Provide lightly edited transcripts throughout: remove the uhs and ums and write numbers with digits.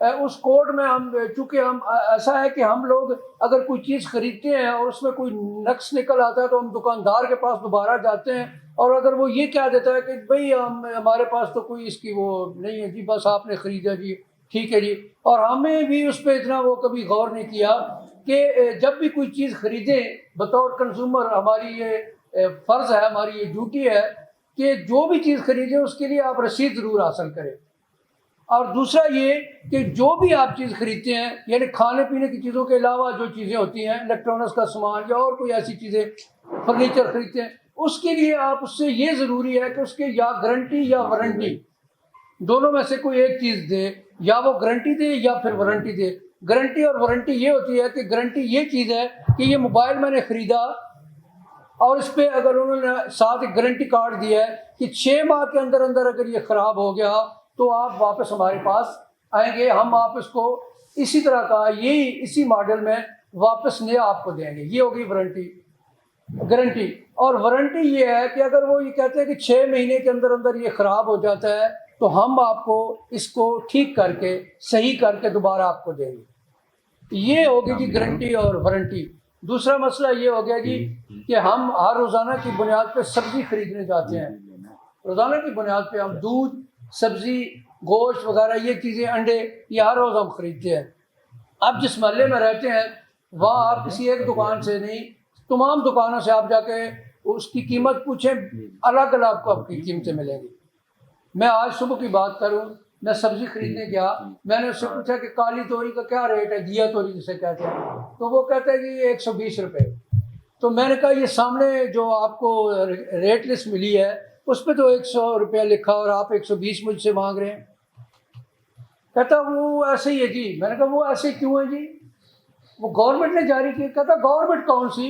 اس code میں ہم چونکہ ہم ایسا ہے کہ ہم لوگ اگر کوئی چیز خریدتے ہیں اور اس میں کوئی نقص نکل آتا ہے تو ہم دکاندار کے پاس دوبارہ جاتے ہیں، اور اگر وہ یہ کہہ دیتا ہے کہ بھئی ہمارے پاس تو کوئی اس کی وہ نہیں ہے جی، بس آپ نے خریدا جی ٹھیک ہے جی، اور ہمیں بھی اس پہ اتنا وہ کبھی غور نہیں کیا کہ جب بھی کوئی چیز خریدیں بطور کنزیومر ہماری یہ فرض ہے، ہماری یہ ڈیوٹی ہے کہ جو بھی چیز خریدیں اس کے لیے آپ رسید ضرور حاصل کریں۔ اور دوسرا یہ کہ جو بھی آپ چیز خریدتے ہیں، یعنی کھانے پینے کی چیزوں کے علاوہ جو چیزیں ہوتی ہیں، الیکٹرانکس کا سامان یا اور کوئی ایسی چیزیں، فرنیچر خریدتے ہیں، اس کے لیے آپ اس سے یہ ضروری ہے کہ اس کے یا گارنٹی یا وارنٹی دونوں میں سے کوئی ایک چیز دے، یا وہ گارنٹی دے یا پھر وارنٹی دے۔ گارنٹی اور وارنٹی یہ ہوتی ہے کہ گارنٹی یہ چیز ہے کہ یہ موبائل میں نے خریدا اور اس پہ اگر انہوں نے ساتھ ایک گارنٹی کارڈ دیا ہے کہ 6 ماہ کے اندر اندر اگر یہ خراب ہو گیا تو آپ واپس ہمارے پاس آئیں گے، ہم آپ اس کو اسی طرح کا یہی اسی ماڈل میں واپس نیا آپ کو دیں گے۔ یہ ہوگی وارنٹی گارنٹی۔ اور وارنٹی یہ ہے کہ اگر وہ یہ کہتے ہیں کہ 6 مہینے کے اندر اندر یہ خراب ہو جاتا ہے تو ہم آپ کو اس کو ٹھیک کر کے صحیح کر کے دوبارہ آپ کو دیں گے۔ یہ ہوگی جی گارنٹی اور وارنٹی۔ دوسرا مسئلہ یہ ہو گیا جی کہ ہم ہر روزانہ کی بنیاد پہ سبزی خریدنے جاتے ہیں، روزانہ کی بنیاد پہ ہم دودھ، سبزی، گوشت وغیرہ یہ چیزیں، انڈے، یہ ہر روز ہم خریدتے ہیں۔ اب جس محلے میں رہتے ہیں وہاں آپ کسی ایک دکان سے نہیں، تمام دکانوں سے آپ جا کے اس کی قیمت پوچھیں، الگ الگ آپ کو آپ کی قیمتیں ملیں گی۔ میں آج صبح کی بات کروں، میں سبزی خریدنے گیا، میں نے اس سے پوچھا کہ کالی توری کا کیا ریٹ ہے، گیا توری جسے کہتے ہیں، تو وہ کہتا ہے کہ یہ 120 روپے۔ تو میں نے کہا یہ سامنے جو آپ کو ریٹ لسٹ ملی ہے اس پہ تو 100 روپیہ لکھا اور آپ 120 مجھ سے مانگ رہے ہیں۔ کہتا وہ ایسے ہی ہے جی۔ میں نے کہا وہ ایسے کیوں ہے جی؟ وہ گورنمنٹ نے جاری کی۔ کہتا گورنمنٹ کون سی؟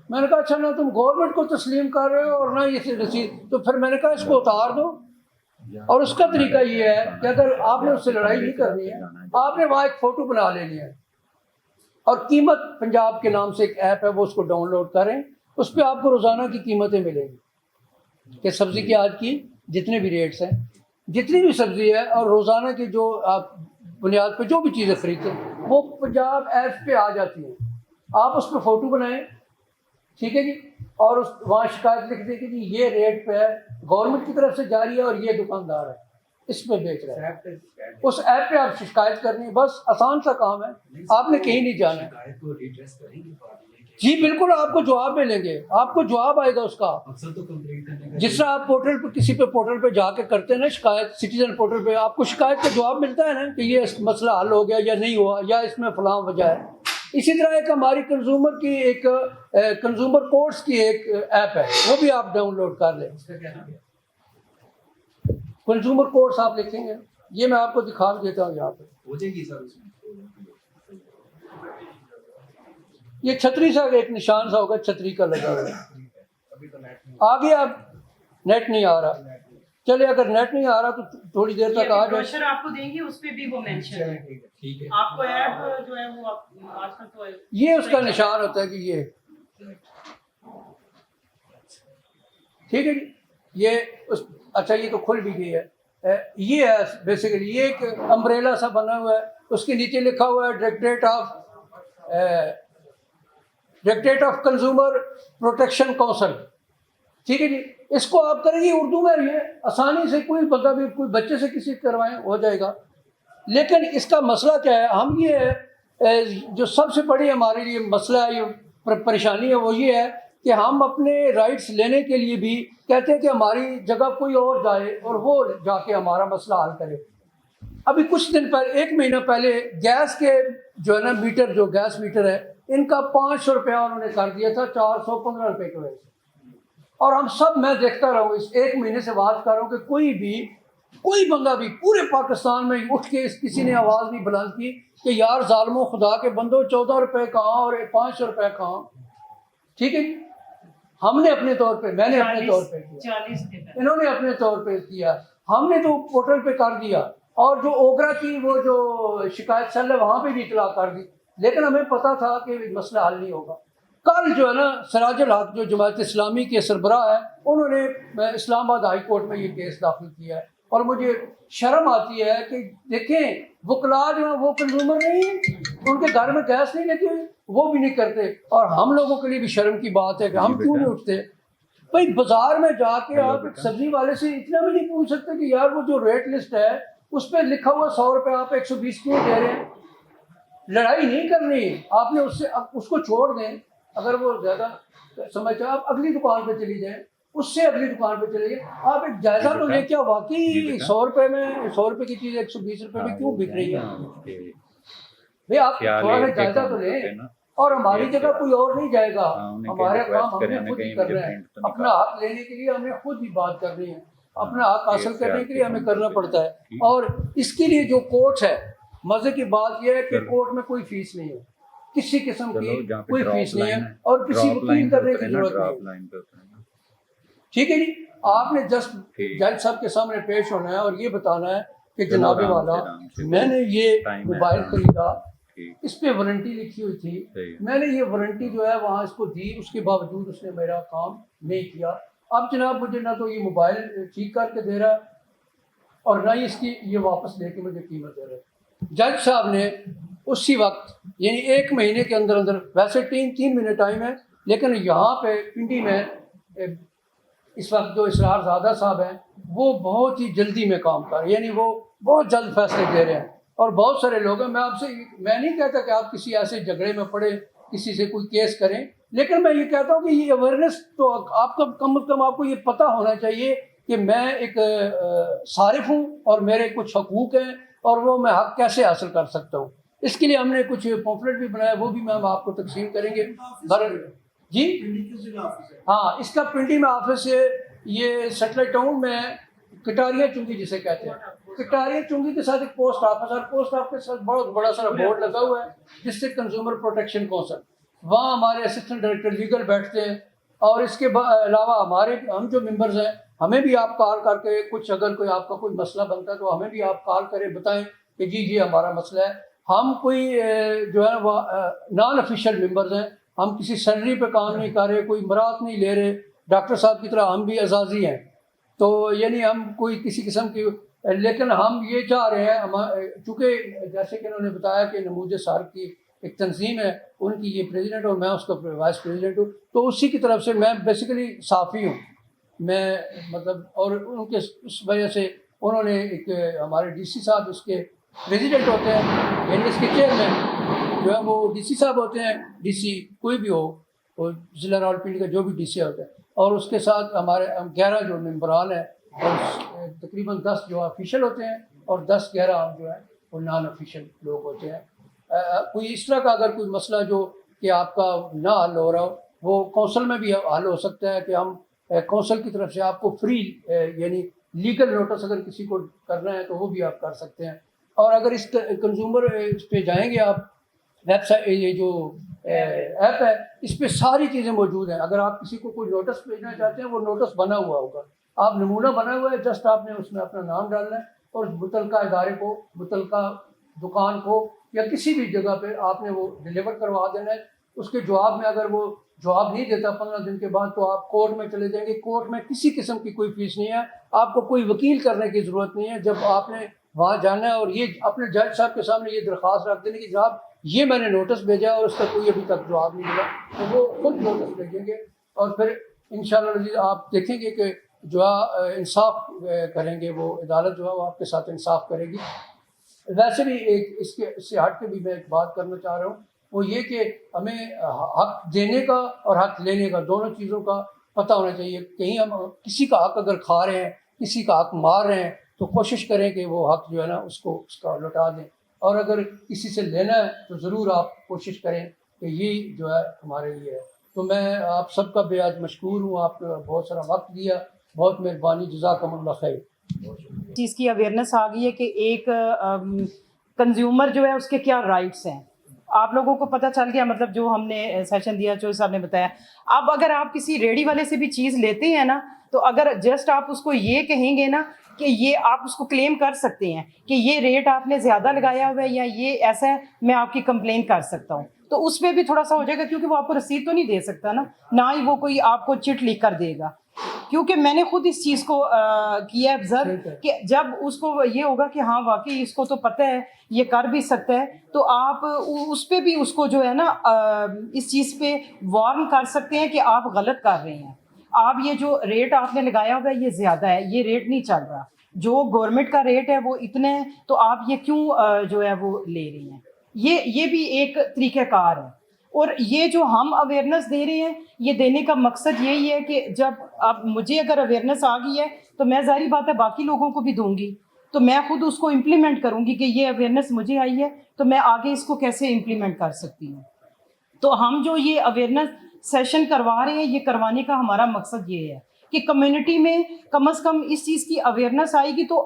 میں نے کہا اچھا نہ تم گورنمنٹ کو تسلیم کر رہے ہو اور نہ یہ رسید، تو پھر میں نے کہا اس کو اتار دو۔ اور اس کا طریقہ یہ ہے کہ اگر آپ نے اس سے لڑائی نہیں کرنی ہے، آپ نے وہاں ایک فوٹو بنا لینی ہے اور قیمت پنجاب کے نام سے ایک ایپ ہے، وہ اس کو ڈاؤن لوڈ کریں، اس پہ آپ کو روزانہ کی قیمتیں ملیں گی کہ سبزی کی آج کی جتنے بھی ریٹس ہیں، جتنی بھی سبزی ہے، اور روزانہ کی جو آپ بنیاد پہ جو بھی چیزیں خریدتے ہیں وہ پنجاب ایپ پہ آ جاتی ہیں۔ آپ اس پہ فوٹو بنائیں، ٹھیک ہے جی، اور وہاں شکایت لکھ دیں کہ جی یہ ریٹ پہ ہے، گورنمنٹ کی طرف سے جاری ہے اور یہ دکاندار ہے اس میں بیچ رہا ہے۔ اس ایپ پہ آپ شکایت کرنی ہے، بس آسان سا کام ہے، آپ نے کہیں نہیں جانا ہے۔ جی بالکل، آپ کو جواب ملیں گے، آپ کو جواب آئے گا اس کا۔ جس طرح آپ پورٹل پہ کسی پہ پورٹل پہ جا کے کرتے ہیں نا شکایت، سٹیزن پورٹل پہ آپ کو شکایت کا جواب ملتا ہے نا کہ یہ مسئلہ حل ہو گیا یا نہیں ہوا یا اس میں فلاں وجہ ہے۔ اسی طرح ایک ہماری کنزیومر کی ایک کنزیومر کورٹس کی ایک ایپ ہے، وہ بھی آپ ڈاؤن لوڈ کر لیں۔ کنزیومر کورٹس آپ لکھیں گے، یہ میں آپ کو دکھا دیتا ہوں یہاں پہ۔ یہ چھتری سا ایک نشان سا ہوگا، چھتری کا لگا ہوا ہے۔ آگے اب نیٹ نہیں آ رہا، چلے اگر نیٹ نہیں آ رہا تو تھوڑی دیر تک آ جائے۔ آپ کو دیں گے اس پہ بھی وہ مینشن ہے، آپ کو ایپ جو ہے وہ آج کل تو یہ اس کا نشان ہوتا ہے کہ یہ ٹھیک ہے جی، یہ اچھا یہ تو کھل بھی گئی ہے۔ یہ ہے بیسیکلی یہ ایک امبریلا سا بنا ہوا ہے، اس کے نیچے لکھا ہوا ہے directorate of consumer protection council, ٹھیک ہے جی۔ اس کو آپ کریں گے اردو میں، یہ آسانی سے کوئی بندہ بھی کوئی بچے سے کسی کروائیں ہو جائے گا۔ لیکن اس کا مسئلہ کیا ہے، ہم یہ جو سب سے بڑی ہمارے لیے مسئلہ ہے، یہ پریشانی ہے، وہ یہ ہے کہ ہم اپنے رائٹس لینے کے لیے بھی کہتے ہیں کہ ہماری جگہ کوئی اور جائے اور وہ جا کے ہمارا مسئلہ حل کرے۔ ابھی کچھ دن پہلے، 1 مہینہ پہلے، گیس کے جو ہے نا میٹر، جو گیس میٹر ہے، ان کا 500 روپیہ انہوں نے کر دیا تھا 415 روپے کی وجہ سے۔ اور ہم سب، میں دیکھتا رہا ہوں، اس 1 مہینے سے بات کر رہا ہوں کہ کوئی بندہ بھی پورے پاکستان میں اٹھ کے کسی نے آواز نہیں بلند کی کہ یار ظالموں، خدا کے بندوں، 14 روپے کہاں اور 500 روپے کہاں، ٹھیک ہے جی۔ ہم نے اپنے طور پہ، میں نے اپنے طور پہ کیا، انہوں نے اپنے طور پہ کیا، ہم نے تو پورٹل پہ کر دیا، اور جو اوگرا کی وہ جو شکایت سیل ہے وہاں پہ بھی اطلاع کر دی، لیکن ہمیں پتا تھا کہ مسئلہ حل نہیں ہوگا۔ کل جو ہے نا سراج الحق جو جماعت اسلامی کے سربراہ ہے، انہوں نے اسلام آباد ہائی کورٹ میں یہ کیس داخل کیا ہے اور مجھے شرم آتی ہے کہ دیکھیں وکلا جو ہیں وہ کنزیومر نہیں ہیں، ان کے گھر میں گیس نہیں لگی ہوئی، وہ بھی نہیں کرتے. اور ہم لوگوں کے لیے بھی شرم کی بات ہے کہ ہم کیوں نہیں اٹھتے. بھائی بازار میں جا کے آپ ایک سبزی والے سے اتنا بھی نہیں پوچھ سکتے کہ یار وہ جو ریٹ لسٹ ہے اس پہ لکھا ہوا 100 روپے آپ 120 کیوں دے رہے ہیں. لڑائی نہیں کرنی، آپ نے اس کو چھوڑ دیں. اگر وہ زیادہ سمجھتے آپ اگلی دکان پہ چلی جائیں، اس سے اگلی دکان پہ چلے جائیں. آپ ایک جائزہ تو لے کیا واقعی 100 روپے میں 100 روپے کی چیز 120 روپے میں کیوں بک رہی ہے. بھائی آپ تھوڑا سا جائزہ تو لیں. اور ہماری جگہ کوئی اور نہیں جائے گا، ہمارا کام ہم نے خود ہی کرنا ہے. اپنا حق لینے کے لیے ہمیں خود ہی بات کرنی ہے، اپنا حق حاصل کرنے کے لیے ہمیں کرنا پڑتا ہے. اور اس کے لیے جو کورٹ ہے، مزے کی بات یہ ہے کہ کورٹ میں کوئی فیس نہیں ہے، کسی قسم کی کوئی فیس نہیں ہے اور کسی وکیل کرنے کی ضرورت نہیں ہے. ٹھیک ہے جی. آپ نے جسٹ جج صاحب کے سامنے پیش ہونا ہے اور یہ بتانا ہے کہ جناب والا میں نے یہ موبائل خریدا، اس پہ وارنٹی لکھی ہوئی تھی، میں نے یہ وارنٹی جو ہے وہاں اس کو دی، اس کے باوجود اس نے میرا کام نہیں کیا. اب جناب مجھے نہ تو یہ موبائل ٹھیک کر کے دے رہا اور نہ ہی اس کی یہ واپس لے کے مجھے قیمت دے رہا. جج صاحب نے اسی وقت یعنی 1 مہینے کے اندر اندر، ویسے 3 مہینے ٹائم ہے، لیکن یہاں پہ پنڈی میں اس وقت جو اسرار زادہ صاحب ہیں وہ بہت ہی جلدی میں کام کر رہے ہیں، یعنی وہ بہت جلد فیصلے دے رہے ہیں. اور بہت سارے لوگ ہیں، میں نہیں کہتا کہ آپ کسی ایسے جھگڑے میں پڑے کسی سے کوئی کیس کریں، لیکن میں یہ کہتا ہوں کہ یہ اویئرنیس تو آپ کا کم از کم آپ کو یہ پتہ ہونا چاہیے کہ میں ایک صارف ہوں اور میرے کچھ حقوق ہیں اور وہ میں حق کیسے حاصل کر سکتا ہوں. اس کے لیے ہم نے کچھ پمفلٹ بھی بنایا، وہ بھی ہم آپ کو تقسیم کریں گے. جی ہاں، اس کا پنڈی میں آفس ہے. یہ سیٹلائٹ ٹاؤن میں کٹاریا چنگی جسے کہتے ہیں، کٹاریا چنگی کے ساتھ ایک پوسٹ آفس، اور پوسٹ آفس کے ساتھ بہت بڑا سارا بورڈ لگا ہوا ہے جس سے کنزیومر پروٹیکشن کونسل. وہاں ہمارے اسسٹنٹ ڈائریکٹر لیگل بیٹھتے ہیں. اور اس کے علاوہ ہم جو ممبرز ہیں ہمیں بھی آپ کال کر کے کچھ اگر کوئی آپ کا کوئی مسئلہ بنتا ہے تو ہمیں بھی آپ کال کریں، بتائیں کہ جی یہ ہمارا مسئلہ ہے. ہم کوئی جو ہے وہ نان آفیشیل ممبرز ہیں، ہم کسی سیلری پہ کام نہیں کر رہے، کوئی مراد نہیں لے رہے. ڈاکٹر صاحب کی طرح ہم بھی اعزازی ہیں، تو یعنی ہم کوئی کسی قسم کی، لیکن ہم یہ چاہ رہے ہیں چونکہ جیسے کہ انہوں نے بتایا کہ نموذج صارف کی ایک تنظیم ہے، ان کی یہ پریزیڈنٹ اور میں اس کا وائس پریزیڈنٹ ہوں، تو اسی کی طرف سے میں بیسیکلی صحافی ہوں میں، مطلب. اور ان کے اس وجہ سے انہوں نے ایک ہمارے ڈی سی صاحب اس کے پریزیڈنٹ ہوتے ہیں، یعنی اس کے چیئرمین جو ہے وہ ڈی سی صاحب ہوتے ہیں. ڈی سی کوئی بھی ہو، وہ ضلع راولپنڈی کا جو بھی ڈی سی ہوتا ہے، اور اس کے ساتھ ہمارے 11 جو ممبران ہیں، اور تقریباً 10 جو آفیشیل ہوتے ہیں اور 10-11 ہم جو ہیں وہ نان آفیشیل لوگ ہوتے ہیں. کوئی اس طرح کا اگر کوئی مسئلہ جو کہ آپ کا نہ حل ہو رہا ہو، وہ کونسل میں بھی حل ہو سکتا ہے کہ ہم کونسل کی طرف سے آپ کو فری یعنی لیگل نوٹس اگر کسی کو کرنا ہے تو وہ بھی آپ کر سکتے ہیں. اور اگر اس کنزیومر اس پہ جائیں گے آپ ویب سائٹ، یہ جو ایپ ہے اس پہ ساری چیزیں موجود ہیں. اگر آپ کسی کو کوئی نوٹس بھیجنا چاہتے ہیں وہ نوٹس بنا ہوا ہوگا، آپ نمونہ بنا ہوا ہے، جسٹ آپ نے اس میں اپنا نام ڈالنا ہے اور متعلقہ ادارے کو، متعلقہ دکان کو یا کسی بھی جگہ پہ آپ نے وہ ڈیلیور کروا دینا ہے. اس کے جواب میں اگر وہ جواب نہیں دیتا 15 دن کے بعد تو آپ کورٹ میں چلے جائیں گے. کورٹ میں کسی قسم کی کوئی فیس نہیں ہے، آپ کو کوئی وکیل کرنے کی ضرورت نہیں ہے. جب آپ نے وہاں جانا ہے اور یہ اپنے جج صاحب کے سامنے یہ درخواست رکھ دینے کہ جناب یہ میں نے نوٹس بھیجا اور اس کا کوئی ابھی تک جواب نہیں ملا، تو وہ خود نوٹس بھیجیں گے اور پھر انشاءاللہ آپ دیکھیں گے کہ جو ہے انصاف کریں گے، وہ عدالت جو ہے وہ آپ کے ساتھ انصاف کرے گی. ویسے بھی ایک اس سے ہٹ کے بھی میں ایک بات کرنا چاہ رہا ہوں، وہ یہ کہ ہمیں حق دینے کا اور حق لینے کا دونوں چیزوں کا پتہ ہونا چاہیے. کہیں ہم کسی کا حق اگر کھا رہے ہیں، کسی کا حق مار رہے ہیں، تو کوشش کریں کہ وہ حق جو ہے نا اس کا لوٹا دیں. اور اگر کسی سے لینا ہے تو ضرور آپ کوشش کریں کہ یہ جو ہے ہمارے لیے ہے. تو میں آپ سب کا بے حد مشکور ہوں، آپ نے بہت سارا وقت دیا، بہت مہربانی، جزاکم اللہ خیر. چیز کی اویئرنیس آ گئی ہے کہ ایک کنزیومر جو ہے اس کے کیا رائٹس ہیں، آپ لوگوں کو پتہ چل گیا. مطلب جو ہم نے سیشن دیا، جو صاحب نے بتایا. اب اگر آپ کسی ریڈی والے سے بھی چیز لیتے ہیں نا، تو اگر جسٹ آپ اس کو یہ کہیں گے نا کہ یہ آپ اس کو کلیم کر سکتے ہیں کہ یہ ریٹ آپ نے زیادہ لگایا ہوا ہے یا یہ ایسا ہے، میں آپ کی کمپلین کر سکتا ہوں، تو اس پہ بھی تھوڑا سا ہو جائے گا، کیونکہ وہ آپ کو رسید تو نہیں دے سکتا نا، نہ ہی وہ کوئی آپ کو چٹ لکھ کر دے گا. کیونکہ میں نے خود اس چیز کو کیا آبزرو کہ جب اس کو یہ ہوگا کہ ہاں واقعی اس کو تو پتہ ہے یہ کر بھی سکتا ہے، تو آپ اس پہ بھی اس کو جو ہے نا اس چیز پہ وارن کر سکتے ہیں کہ آپ غلط کر رہے ہیں، آپ یہ جو ریٹ آپ نے لگایا ہوا ہے یہ زیادہ ہے، یہ ریٹ نہیں چل رہا، جو گورنمنٹ کا ریٹ ہے وہ اتنے ہے، تو آپ یہ کیوں جو ہے وہ لے رہی ہیں۔ یہ بھی ایک طریقہ کار ہے، اور یہ جو ہم اویئرنیس دے رہے ہیں یہ دینے کا مقصد یہی ہے کہ جب اب مجھے اگر اویئرنیس آ گئی ہے تو میں ظاہری بات ہے باقی لوگوں کو بھی دوں گی، تو میں خود اس کو امپلیمنٹ کروں گی کہ یہ اویئرنیس مجھے آئی ہے تو میں آگے اس کو کیسے امپلیمنٹ کر سکتی ہوں۔ تو ہم جو یہ اویئرنیس سیشن کروا رہے ہیں یہ کروانے کا ہمارا مقصد یہ ہے کہ کمیونٹی میں کم از کم اس چیز کی اویئرنیس آئے گی تو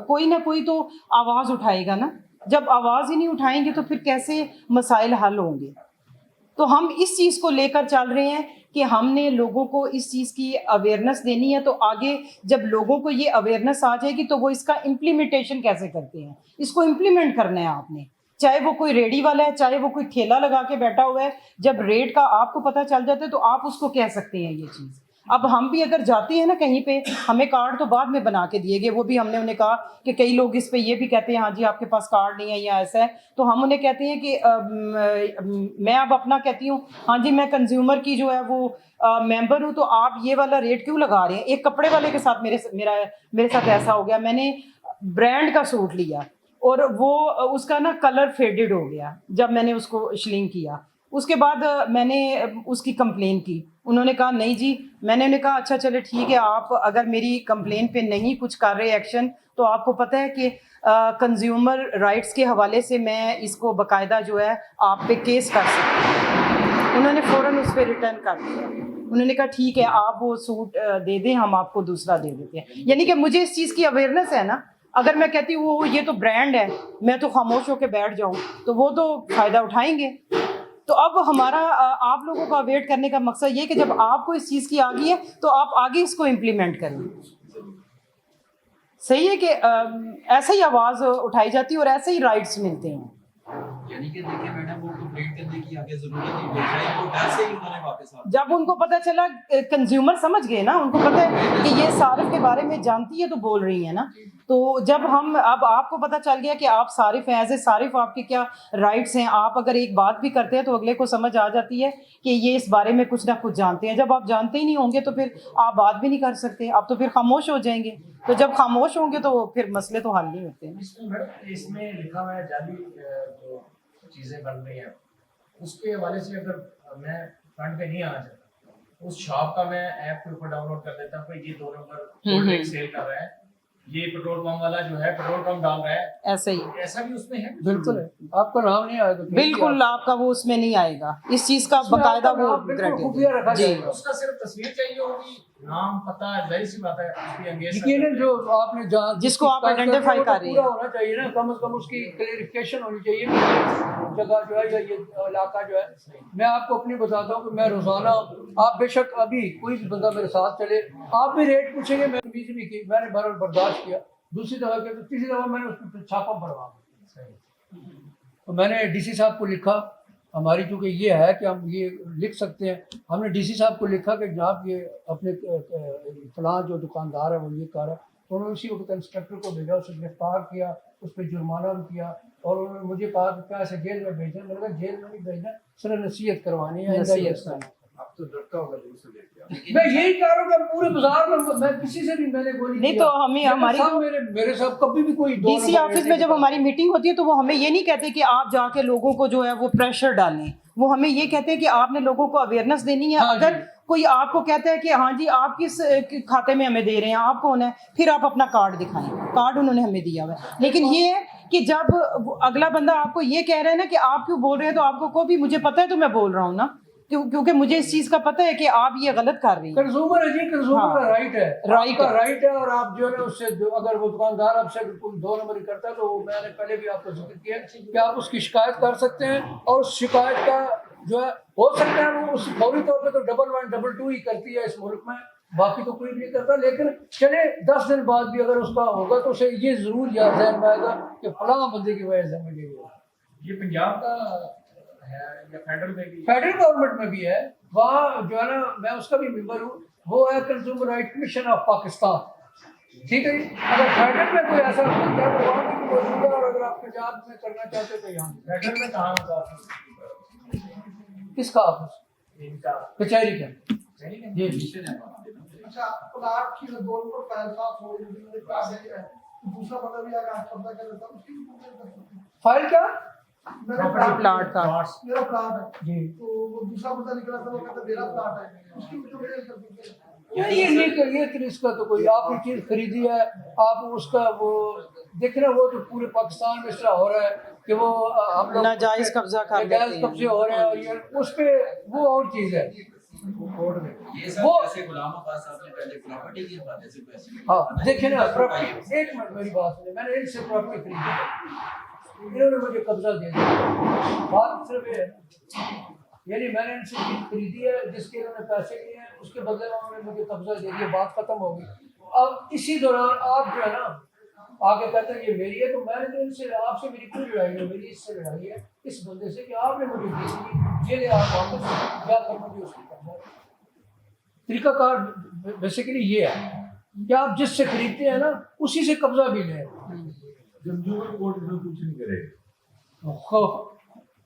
کوئی نہ کوئی تو آواز اٹھائے گا نا، جب آواز ہی نہیں اٹھائیں گے تو پھر کیسے مسائل حل ہوں گے۔ تو ہم اس چیز کو لے کر چل رہے ہیں کہ ہم نے لوگوں کو اس چیز کی اویئرنیس دینی ہے، تو آگے جب لوگوں کو یہ اویئرنیس آ جائے گی تو وہ اس کا امپلیمنٹیشن کیسے کرتے ہیں، اس کو امپلیمنٹ کرنا ہے آپ نے، چاہے وہ کوئی ریڈی والا ہے، چاہے وہ کوئی ٹھیلا لگا کے بیٹھا ہوا ہے، جب ریٹ کا آپ کو پتہ چل جاتا ہے تو آپ اس کو کہہ سکتے ہیں یہ چیز۔ اب ہم بھی اگر جاتے ہیں نا کہیں پہ، ہمیں کارڈ تو بعد میں بنا کے دیے گئے، وہ بھی ہم نے انہیں کہا کہ کئی لوگ اس پہ یہ بھی کہتے ہیں ہاں جی آپ کے پاس کارڈ نہیں ہے یا ایسا ہے، تو ہم انہیں کہتے ہیں کہ میں اب اپنا کہتی ہوں ہاں جی میں کنزیومر کی جو ہے وہ ممبر ہوں، تو آپ یہ والا ریٹ کیوں لگا رہے ہیں۔ ایک کپڑے والے کے ساتھ میرے ساتھ ایسا ہو گیا، میں نے برانڈ کا سوٹ لیا اور وہ اس کا نا کلر فیڈڈ ہو گیا جب میں نے اس کو شلنگ کیا، اس کے بعد میں نے اس کی کمپلین کی، انہوں نے کہا نہیں جی، میں نے انہیں کہا اچھا چلے ٹھیک ہے، آپ اگر میری کمپلین پہ نہیں کچھ کر رہے ایکشن، تو آپ کو پتہ ہے کہ کنزیومر رائٹس کے حوالے سے میں اس کو باقاعدہ جو ہے آپ پہ کیس کر سکتی ہوں۔ انہوں نے فوراً اس پہ ریٹرن کر دیا، انہوں نے کہا ٹھیک ہے آپ وہ سوٹ دے دیں، ہم آپ کو دوسرا دے دیتے ہیں۔ یعنی کہ مجھے اس چیز کی اویئرنیس ہے نا، اگر میں کہتی ہوں وہ یہ تو برانڈ ہے، میں تو خاموش ہو کے بیٹھ جاؤں تو وہ تو فائدہ اٹھائیں گے۔ تو اب ہمارا آپ لوگوں کا ویٹ کرنے کا مقصد یہ کہ جب آپ کو اس چیز کی آ گئی ہے تو آپ آگے اس کو امپلیمنٹ کریں۔ صحیح ہے کہ ایسے ہی آواز اٹھائی جاتی ہے اور ایسے ہی رائٹس ملتے ہیں۔ یعنی کہ دیکھیں میڈم وہ کمپلیٹ کرنے کی آگے ضرورت نہیں پڑ رہی، وہ ڈر سے ہی انہوں نے واپس آ جب ان کو پتہ چلا، کنزیومر سمجھ گئے نا، ان کو پتہ ہے کہ یہ صارف کے بارے میں جانتی ہے تو بول رہی ہیں نا، تو جب ہم اب آپ کو پتہ چل گیا کہ آپ صارف ہیں، ایز اے صارف آپ کے کیا رائٹس ہیں، آپ اگر ایک بات بھی کرتے ہیں تو اگلے کو سمجھ آ جاتی ہے کہ یہ اس بارے میں کچھ نہ کچھ جانتے ہیں۔ جب آپ جانتے ہی نہیں ہوں گے تو پھر آپ بات بھی نہیں کر سکتے، آپ تو پھر خاموش ہو جائیں گے، تو جب خاموش ہوں گے تو پھر مسئلے تو حل نہیں ہوتے ہیں۔ اس میں لکھا ہوا ہے جعلی جو چیزیں بن رہی ہیں اس کے حوالے سے اگر میں فرنٹ پہ نہیں آنا چاہتا، اس شاپ کا میں ایپ کے اوپر ڈاؤن لوڈ کر دیتا ہوں کہ یہ 2 نمبر کولڈ ڈرنک سیل کر رہا ہے، یہ پیٹرول پمپ والا جو ہے پیٹرول پمپ ڈال رہا ہے، ایسا ہی ایسا بھی اس میں ہے؟ بالکل ہے، آپ کا نام نہیں آئے گا، بالکل آپ کا وہ اس میں نہیں آئے گا، اس چیز کا باقاعدہ وہ خفیہ رکھا جی جائے گا۔ اس کا صرف تصویر چاہیے ہوگی، نام پتہ ظاہر سی بات ہے اس کی انگیز یقیناً جو آپ نے جہاں جس کو آپ آئیڈینٹیفائی کر رہی ہیں، پورا ہونا چاہیے نا، کم از کم اس کی کلیریفیکیشن ہونی چاہیے کہ یہ جگہ جو ہے یا یہ علاقہ جو ہے۔ میں آپ کو اپنی بتاتا ہوں کہ میں روزانہ، آپ بے شک ابھی کوئی بھی بندہ میرے ساتھ چلے، آپ بھی ریٹ پوچھیں گے، میں تمیز نہیں کی، میں نے برداشت کیا، دوسری دفعہ کہ تیسری دفعہ میں نے اس پہ چھاپا پڑوا دیا۔ تو میں نے ڈی سی صاحب کو لکھا، ہماری چونکہ یہ ہے کہ ہم یہ لکھ سکتے ہیں، ہم نے ڈی سی صاحب کو لکھا کہ جناب یہ اپنے فلاں جو دکاندار ہے وہ یہ کر رہا ہے، تو انہوں نے اسی وقت انسپیکٹر کو بھیجا، اسے گرفتار کیا، اس پہ جرمانہ بھی کیا، اور انہوں نے مجھے کہا کہ کیا اسے جیل میں بھیجنا، میں نے کہا جیل میں نہیں بھیجنا، صرف نصیحت کروانی ہے، نصیحت کرنا۔ اب تو ڈرتا ہوگا دور سے دیکھ کے، میں یہی کہہ رہا ہوں کہ پورے بازار میں کسی سے بھی میں نے گولی نہیں تو ہمیں ہماری میرے ساتھ کبھی بھی کوئی ڈی سی آفس میں جب ہماری میٹنگ ہوتی ہے تو وہ ہمیں یہ نہیں کہتے کہ آپ جا کے لوگوں کو جو ہے وہ پریشر ڈالیں، وہ ہمیں یہ کہتے ہیں کہ آپ نے لوگوں کو اویئرنیس دینی ہے۔ اگر کوئی آپ کو کہتا ہے کہ ہاں جی آپ کس کھاتے میں ہمیں دے رہے ہیں، آپ کون ہیں، پھر آپ اپنا کارڈ دکھائیں، کارڈ انہوں نے ہمیں دیا ہوا ہے۔ لیکن یہ ہے کہ جب اگلا بندہ آپ کو یہ کہہ رہا ہے نا کہ آپ کیوں بول رہے ہیں، تو آپ کو بھی مجھے پتہ ہے تو میں بول رہا ہوں نا، کیونکہ مجھے اس چیز کا پتہ ہے کہ آپ یہ غلط کر رہی ہیں۔ کنزیومر ہے جی، کنزیومر کا رائٹ ہے، رائٹ کا رائٹ ہے، اور آپ جو ہے اس سے اگر وہ دکاندار آپ سے کوئی 2 نمبر کرتا ہے تو میں نے پہلے بھی آپ کو ذکر کیا کہ آپ اس کی شکایت کر سکتے ہیں، اور اس شکایت کا جو ہے ہو سکتا ہے وہ اس فوری طور پہ تو 111 222 ہی کرتی ہے اس ملک میں، باقی تو کوئی بھی نہیں کرتا، لیکن چلے 10 دن بعد بھی اگر اس کا ہوگا تو اسے یہ ضرور یاد ذہن میں آئے گا کہ فلاں بندے کی وجہ سے مجھے یہ پنجاب کا ہے یا فیڈرل میں بھی؟ فیڈرل گورنمنٹ میں بھی ہے، وہاں جو ہے نا میں اس کا بھی ممبر ہوں، وہ ہے consumer right commission of Pakistan. ٹھیک ہے جی. اگر فیڈرل میں کوئی ایسا بنتا ہے تو وہاں بھی موجود ہے, اور اگر آپ پنجاب میں کرنا چاہتے ہیں تو یہاں بھی. فیڈرل میں کہاں ہوگا کس کا آفس؟ ان کا کچہری کا. جی کمیشن ہے وہاں پہ نا. اچھا پلاٹ کی دو نمبر فائل صاف ہو رہی ہے, دوسرا بندہ بھی آگے قبضہ کر لیتا اس کی بھی کمپلین کر سکتے ہیں. فائل کیا؟ میرا پلاٹ کا میرا پلاٹ ہے جی. تو وہ دوسرا بندہ نکلا تھا, وہ کہتا میرا پلاٹ ہے, اس کی بھی کمپلین کر سکتے ہیں. یہ نہیں کہ یہ تو اس کا تو کوئی آپ نے چیز خریدی ہے, آپ اس کا وہ دیکھ رہے, وہ تو پورے پاکستان میں اس طرح ہو رہا ہے کہ وہ ہم لوگ ناجائز قبضہ کر لیتے ناجائز ہیں. قبضے ہو رہے ہیں, اور یہ اس پہ وہ اور چیز ہے. یہ سب وہ جیسے غلام عباس صاحب نے پہلے پراپرٹی کے حوالے سے پیسے ہاں دیکھیں نا, ایک منٹ میری بات سنیں, میں نے ان سے پراپرٹی خریدی, انہوں نے مجھے قبضہ دے دیا. بات صرف یہ ہے, یعنی میں نے ان سے چیز خریدی ہے جس کے انہوں نے پیسے لیے ہیں, اس کے بدلے میں انہوں نے مجھے قبضہ دے دیا, بات ختم ہو گئی. اب اسی دوران آپ جو ہے نا آگے کہتے ہیں یہ میری ہے, تو میں نے تو ان سے, آپ سے میری کوئی لڑائی نہیں, میری اس سے لڑائی ہے اس بندے سے کہ آپ نے مجھے دے دی, یہ لے آپ واپس یا کر مجھے اس کی قبضہ. طریقہ کار بیسیکلی یہ ہے کہ آپ جس سے خریدتے ہیں نا اسی سے قبضہ بھی لیں. کنزیومر کورٹ میں کچھ نہیں کرے.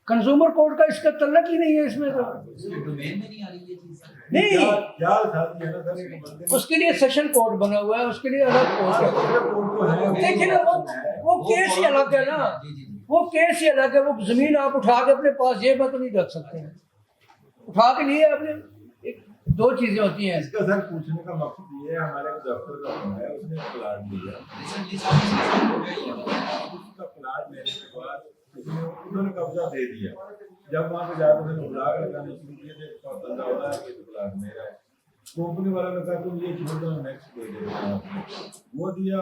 کنزیومر کورٹ کا اس کا تعلق ہی نہیں ہے اس میں تو. اس کے ڈومین میں نہیں آ رہی یہ چیز. نہیں, جال ساتھی ہے نا سر, بندے اس کے لیے سیشن کورٹ بنا ہوا ہے, اس کے لیے الگ کورٹ ہے. کورٹ تو ہے. دیکھیں نا وہ کیس ہی الگ ہے نا, وہ کیس ہی الگ ہے. وہ زمین آپ اٹھا کے اپنے پاس جیب میں تو نہیں رکھ سکتے ہیں, اٹھا کے لیے اپنے دو چیزیں ہوتی ہیں. اس کا سر پوچھنے کا مقصد یہ ہے, ہمارے دفتر کا ہے, اس نے پلاٹ لیا, ریسنٹلی صاحب اس کے ساتھ ہو گیا یہ. اس کا پلاٹ لینے کے بعد انہوں نے قبضہ دے دیا. جب وہاں پہ جا کے میں نے بلاگ لگانے شروع کیے تھے, بندہ ہو رہا ہے کہ پلاٹ میرا ہے. کمپنی والا نے کہا تم یہ چھوڑ دو, نیکسٹ دے دے, وہ دیا.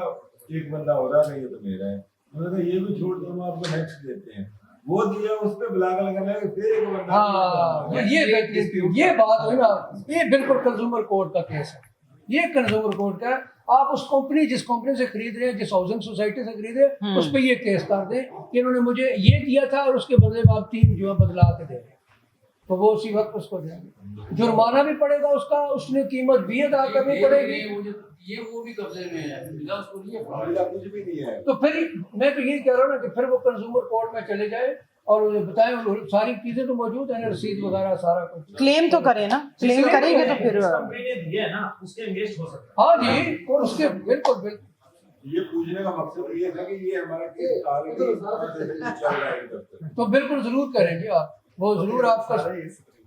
ایک بندہ ہو رہا ہے یہ تو میرا ہے, انہوں نے کہا یہ بھی چھوڑ دو, ہم آپ کو نیکسٹ دیتے ہیں. وہ دیا, اس پہ بلاگ لگانا ہے, پھر ایک بندہ. ہاں یہ بات ہوئی نا, یہ بالکل کنزیومر کورٹ کا کیس ہے. یہ کنزیومر کورٹ کا ہے. آپ اس کمپنی, جس کمپنی سے خرید رہے ہیں, جس ہاؤسنگ سوسائٹی سے خرید رہے ہیں, اس پہ یہ کیس کر دیں کہ انہوں نے مجھے یہ دیا تھا اور اس کے بدلے میں آپ 3 جو ہے بدلا کے دے دیں, تو وہ اسی وقت اس کو دیں گے. جرمانہ بھی پڑے گا اس کا, اس نے قیمت بھی ادا کرنی پڑے گی. یہ وہ بھی قبضے میں ہے, اس کو لیے کچھ بھی نہیں ہے. تو پھر میں تو یہی کہہ رہا ہوں نا کہ پھر وہ کنزیومر کورٹ میں چلے جائے اور بتائیں, ساری چیزیں تو موجود ہیں, رسید وغیرہ سارا کچھ. کلیم تو کریں نا, کلیم کریں گے تو پھر کمپنی نے دیا ہے نا, اس کے انگیجڈ ہو سکتا ہے. ہاں جی, اور اس کے بالکل بالکل یہ پوچھنے کا مقصد یہ تھا کہ یہ ہمارا کیس آلریڈی چل رہا ہے دفتر. تو بالکل ضرور کریں گے آپ, وہ ضرور آپ کا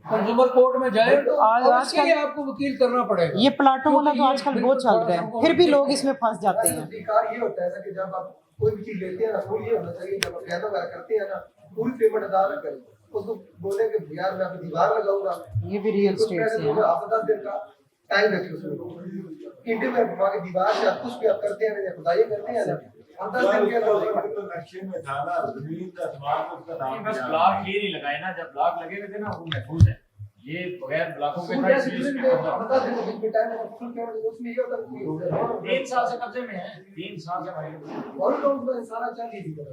کنزیومر کورٹ میں جائیں, اور اس کے لیے آپ کو وکیل کرنا پڑے گا. یہ پلاٹوں والا تو آج کل بہت چل رہا ہے, پھر بھی لوگ اس میں پھنس جاتے ہیں. طریقہ یہ ہوتا ہے نا کہ جب آپ کوئی بھی چیز لیتے ہیں نا, وہ یہ ہونا چاہیے جب آپ پیدا وغیرہ کرتے ہیں نا, پوری پیمنٹ ادا نہ کریں. اس کو بولے کہ یار میں اپنی دیوار لگاؤں گا, یہ بھی ریئل اسٹیٹ سے ہے. آپ 10 دن کا ٹائم رکھیں, اس میں اینٹیں میں بٹوا کے دیوار سے آپ کچھ بھی آپ کرتے ہیں یا خدائی کرتے ہیں نا, ہم 10 دن کے تو نقشے میں تھا نا, زمین کا سامان اس کا نام بس بلاک یہ نہیں لگائے نا, جب بلاک لگے ہوئے تھے نا وہ محفوظ ہے. یہ بغیر بلاکوں کے تھا, اس لیے اس میں قبضہ 10 دن کے بیچ میں ٹائم ہے, فل پیمنٹ اس میں یہ ہوتا ہے 3 سال سے قبضے میں ہے, 3 سال سے ہمارے. اور لوگ تو سارا چل ہی دیا.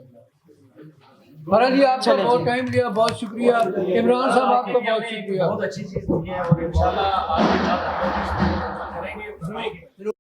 مہاراج جی آپ کا بہت ٹائم لیا, بہت شکریہ. عمران صاحب آپ کا بہت شکریہ. بہت اچھی چیز ہوئی ہے, اور انشاءاللہ آگے کریں گے.